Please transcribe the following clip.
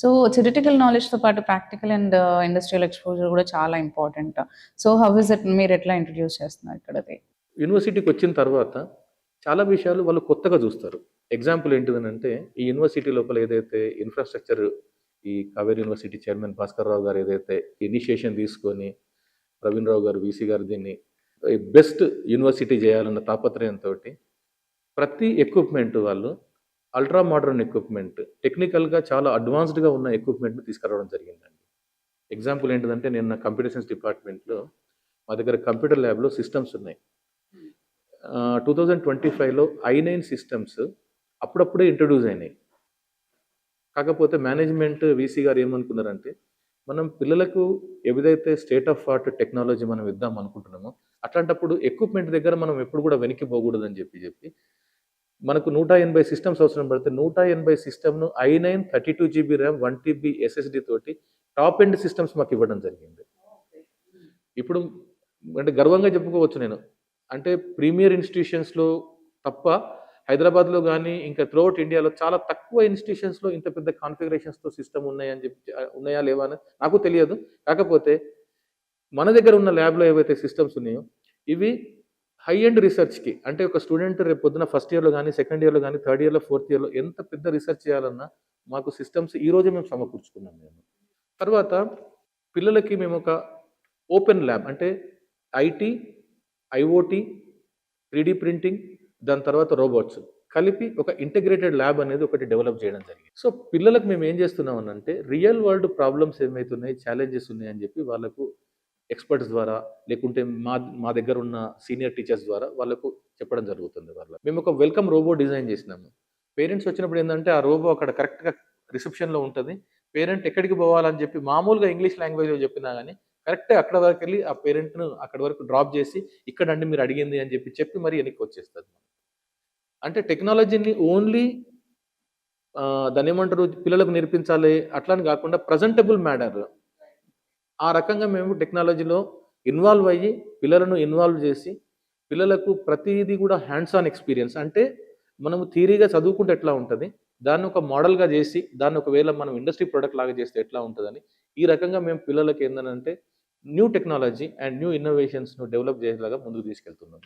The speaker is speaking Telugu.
సో థియరిటికల్ నాలెడ్జ్తో పాటు ప్రాక్టికల్ అండ్ ఇండస్ట్రియల్ ఎక్స్పోజర్ కూడా చాలా important. So how is it, మీరు ఎట్లా ఇంట్రడ్యూస్ చేస్తున్నారు ఇక్కడది? యూనివర్సిటీకి వచ్చిన తర్వాత చాలా విషయాలు వాళ్ళు కొత్తగా చూస్తారు. ఎగ్జాంపుల్ ఏంటిదనంటే, ఈ యూనివర్సిటీ లోపల ఏదైతే ఇన్‌ఫ్రాస్ట్రక్చర్ ఈ కావేరీ యూనివర్సిటీ చైర్మన్ భాస్కర్ రావు గారు ఏదైతే ఇనిషియేషన్ తీసుకొని, ప్రవీణ్ రావు గారు, వీసీ గారు దీన్ని బెస్ట్ యూనివర్సిటీ చేయాలన్న తాపత్రయంతోటి ప్రతి ఎక్విప్‌మెంట్ వాళ్ళు అల్ట్రా మోడర్న్ ఎక్విప్‌మెంట్, టెక్నికల్‌గా చాలా అడ్వాన్స్డ్‌గా ఉన్న ఎక్విప్‌మెంట్‌ని తీసుకురావడం జరిగిందండి. ఎగ్జాంపుల్ ఏంటిదంటే, నేను నా కంప్యూటర్ సైన్స్ డిపార్ట్మెంట్‌లో మా దగ్గర కంప్యూటర్ ల్యాబ్‌లో సిస్టమ్స్ ఉన్నాయి. 2025లో i9 సిస్టమ్స్ అప్పుడప్పుడే ఇంట్రొడ్యూస్ అయినాయి. కాకపోతే మేనేజ్మెంట్ వీసీ గారు ఏమనుకున్నారంటే, మనం పిల్లలకు ఏదైతే స్టేట్ ఆఫ్ ఆర్ట్ టెక్నాలజీ మనం ఇద్దాం అనుకుంటున్నామో, అట్లాంటప్పుడు ఎక్విప్‌మెంట్ దగ్గర మనం ఎప్పుడు కూడా వెనక్కి పోకూడదని చెప్పి మనకు 180 సిస్టమ్స్ అవసరం పడితే 180 సిస్టమ్‌ను i9 32 GB RAM, 1 TB SSD తోటి టాప్ ఎండ్ సిస్టమ్స్ మాకు ఇవ్వడం జరిగింది. ఇప్పుడు అంటే గర్వంగా చెప్పుకోవచ్చు నేను. అంటే ప్రీమియర్ ఇన్‌స్టిట్యూషన్స్‌లో తప్ప హైదరాబాద్‌లో గానీ, ఇంకా త్రూఅవుట్ ఇండియాలో చాలా తక్కువ ఇన్‌స్టిట్యూషన్స్‌లో ఇంత పెద్ద కాన్ఫిగరేషన్స్‌తో సిస్టమ్ ఉన్నాయని చెప్పి ఉన్నాయా లేవా అని నాకు తెలియదు. కాకపోతే మన దగ్గర ఉన్న ల్యాబ్‌లో ఏవైతే సిస్టమ్స్ ఉన్నాయో, ఇవి హై ఎండ్ రిసర్చ్‌కి, అంటే ఒక స్టూడెంట్ రేపు పొద్దున ఫస్ట్ ఇయర్‌లో గానీ, సెకండ్ ఇయర్‌లో గానీ, థర్డ్ ఇయర్‌లో, ఫోర్త్ ఇయర్‌లో ఎంత పెద్ద రిసర్చ్ చేయాలన్నా మాకు సిస్టమ్స్ ఈ రోజే మేము సమకూర్చుకున్నాం మేము. తర్వాత పిల్లలకి మేము ఒక ఓపెన్ ల్యాబ్, అంటే ఐటీ, ఐఓటీ, 3డీ ప్రింటింగ్, దాని తర్వాత రోబోట్స్ కలిపి ఒక ఇంటిగ్రేటెడ్ ల్యాబ్ అనేది ఒకటి డెవలప్ చేయడం జరిగింది. సో పిల్లలకు మేము ఏం చేస్తున్నాం అనంటే, రియల్ వరల్డ్ ప్రాబ్లమ్స్ ఏమైతున్నాయి, ఛాలెంజెస్ ఉన్నాయని చెప్పి వాళ్ళకు ఎక్స్‌పర్ట్స్ ద్వారా, లేకుంటే మా దగ్గర ఉన్న సీనియర్ టీచర్స్ ద్వారా వాళ్ళకు చెప్పడం జరుగుతుంది వాళ్ళకి. మేము ఒక వెల్కమ్ రోబో డిజైన్ చేసినాము. పేరెంట్స్ వచ్చినప్పుడు ఏందంటే, ఆ రోబో అక్కడ కరెక్ట్‌గా రిసెప్షన్‌లో ఉంటది. పేరెంట్ ఎక్కడికి పోవాలని చెప్పి మామూలుగా ఇంగ్లీష్ లాంగ్వేజ్‌లో చెప్పినా గానీ, కరెక్ట్‌గా అక్కడ వరకెళ్ళి ఆ పేరెంట్‌ను అక్కడి వరకు డ్రాప్ చేసి, ఇక్కడండి మీరు అడిగింది అని చెప్పి మరి వెనక్కి వచ్చేస్తది. అంటే టెక్నాలజీని ఓన్లీ దాన్నేమంటారు, పిల్లలకు నేర్పించాలి అట్లా అని కాకుండా ప్రెజెంటబుల్ మ్యానర్, ఆ రకంగా మేము టెక్నాలజీలో ఇన్వాల్వ్ అయ్యి, పిల్లలను ఇన్వాల్వ్ చేసి, పిల్లలకు ప్రతీది కూడా హ్యాండ్స్ ఆన్ ఎక్స్‌పీరియన్స్, అంటే మనము థియరీగా చదువుకుంటే ఎట్లా ఉంటది, దాన్ని ఒక మోడల్‌గా చేసి, దాన్ని ఒకవేళ మనం ఇండస్ట్రీ ప్రొడక్ట్ లాగా చేస్తే ఎట్లా ఉంటదని, ఈ రకంగా మేము పిల్లలకి ఏందనంటే న్యూ టెక్నాలజీ అండ్ న్యూ ఇన్నోవేషన్స్‌ను డెవలప్ చేసేలాగా ముందుకు తీసుకెళ్తున్నాం.